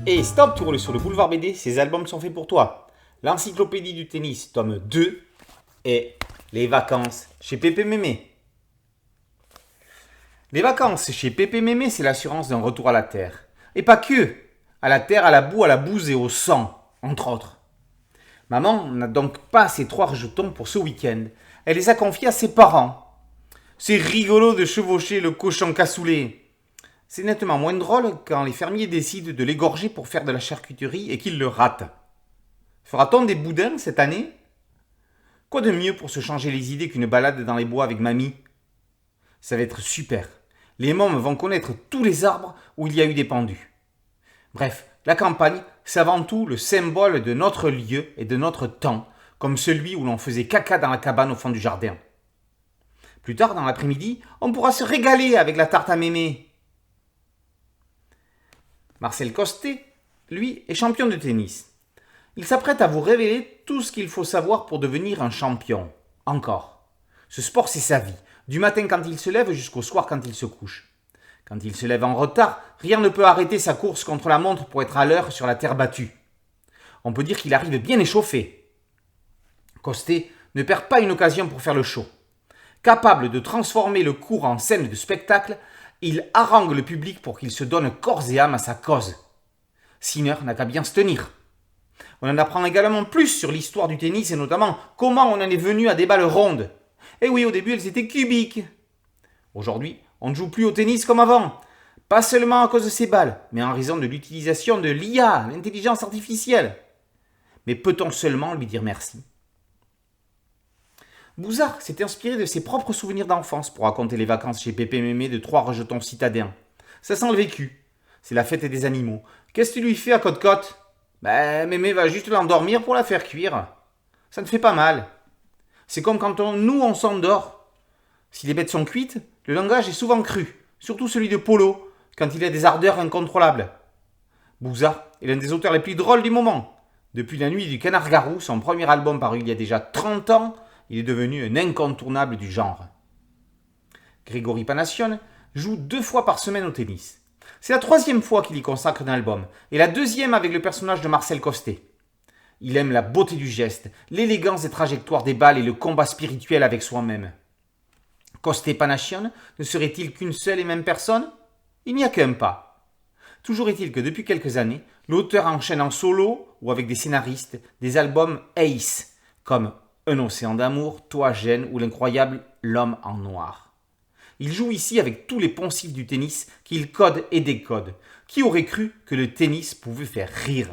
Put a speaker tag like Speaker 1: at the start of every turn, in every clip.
Speaker 1: Et stop, tu roules sur le boulevard BD, ces albums sont faits pour toi. L'encyclopédie du tennis, tome 2, et les vacances chez Pépé Mémé. Les vacances chez Pépé Mémé, c'est l'assurance d'un retour à la terre. Et pas que, à la terre, à la boue, à la bouse et au sang, entre autres. Maman n'a donc pas ces 3 jetons pour ce week-end. Elle les a confiés à ses parents. C'est rigolo de chevaucher le cochon cassoulet. C'est nettement moins drôle quand les fermiers décident de l'égorger pour faire de la charcuterie et qu'ils le ratent. Fera-t-on des boudins cette année ? Quoi de mieux pour se changer les idées qu'une balade dans les bois avec mamie ? Ça va être super. Les mômes vont connaître tous les arbres où il y a eu des pendus. Bref, la campagne, c'est avant tout le symbole de notre lieu et de notre temps, comme celui où l'on faisait caca dans la cabane au fond du jardin. Plus tard dans l'après-midi, on pourra se régaler avec la tarte à mémé. Marcel Costet, lui, est champion de tennis. Il s'apprête à vous révéler tout ce qu'il faut savoir pour devenir un champion. Encore. Ce sport, c'est sa vie. Du matin quand il se lève jusqu'au soir quand il se couche. Quand il se lève en retard, rien ne peut arrêter sa course contre la montre pour être à l'heure sur la terre battue. On peut dire qu'il arrive bien échauffé. Costet ne perd pas une occasion pour faire le show. Capable de transformer le cours en scène de spectacle, il harangue le public pour qu'il se donne corps et âme à sa cause. Sinner n'a qu'à bien se tenir. On en apprend également plus sur l'histoire du tennis et notamment comment on en est venu à des balles rondes. Et oui, au début, elles étaient cubiques. Aujourd'hui, on ne joue plus au tennis comme avant. Pas seulement à cause de ces balles, mais en raison de l'utilisation de l'IA, l'intelligence artificielle. Mais peut-on seulement lui dire merci ? Bouzard s'est inspiré de ses propres souvenirs d'enfance pour raconter les vacances chez Pépé Mémé de 3 rejetons citadins. Ça sent le vécu. C'est la fête des animaux. Qu'est-ce que tu lui fais à Côte-Côte ? Mémé va juste l'endormir pour la faire cuire. Ça ne fait pas mal. C'est comme quand on s'endort. Si les bêtes sont cuites, le langage est souvent cru, surtout celui de Polo, quand il a des ardeurs incontrôlables. Bouzard est l'un des auteurs les plus drôles du moment. Depuis la nuit du Canard-Garou, son premier album paru il y a déjà 30 ans, il est devenu un incontournable du genre. Grégory Panassione joue 2 fois par semaine au tennis. C'est la 3e fois qu'il y consacre un album, et la 2e avec le personnage de Marcel Costet. Il aime la beauté du geste, l'élégance des trajectoires des balles et le combat spirituel avec soi-même. Costet Panassione ne serait-il qu'une seule et même personne ? Il n'y a qu'un pas. Toujours est-il que depuis quelques années, l'auteur enchaîne en solo ou avec des scénaristes des albums Ace, comme Un océan d'amour, Toi Gêne ou l'incroyable L'homme en noir. Il joue ici avec tous les poncifs du tennis qu'il code et décode. Qui aurait cru que le tennis pouvait faire rire ?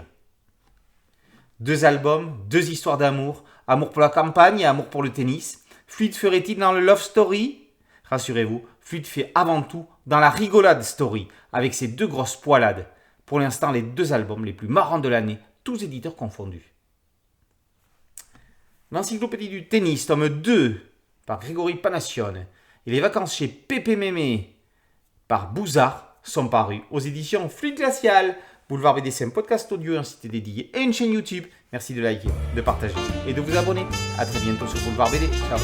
Speaker 1: 2 albums, 2 histoires d'amour, amour pour la campagne et amour pour le tennis. Fluide ferait-il dans le love story ? Rassurez-vous, Fluide fait avant tout dans la rigolade story, avec ses 2 grosses poilades. Pour l'instant, les 2 albums les plus marrants de l'année, tous éditeurs confondus. L'encyclopédie du tennis, tome 2, par Grégory Panassione, et les vacances chez Pépé Mémé, par Bouzard, sont parus aux éditions Fluide Glacial. Boulevard BD, c'est un podcast audio, un site dédié et une chaîne YouTube. Merci de liker, de partager et de vous abonner. A très bientôt sur Boulevard BD. Ciao.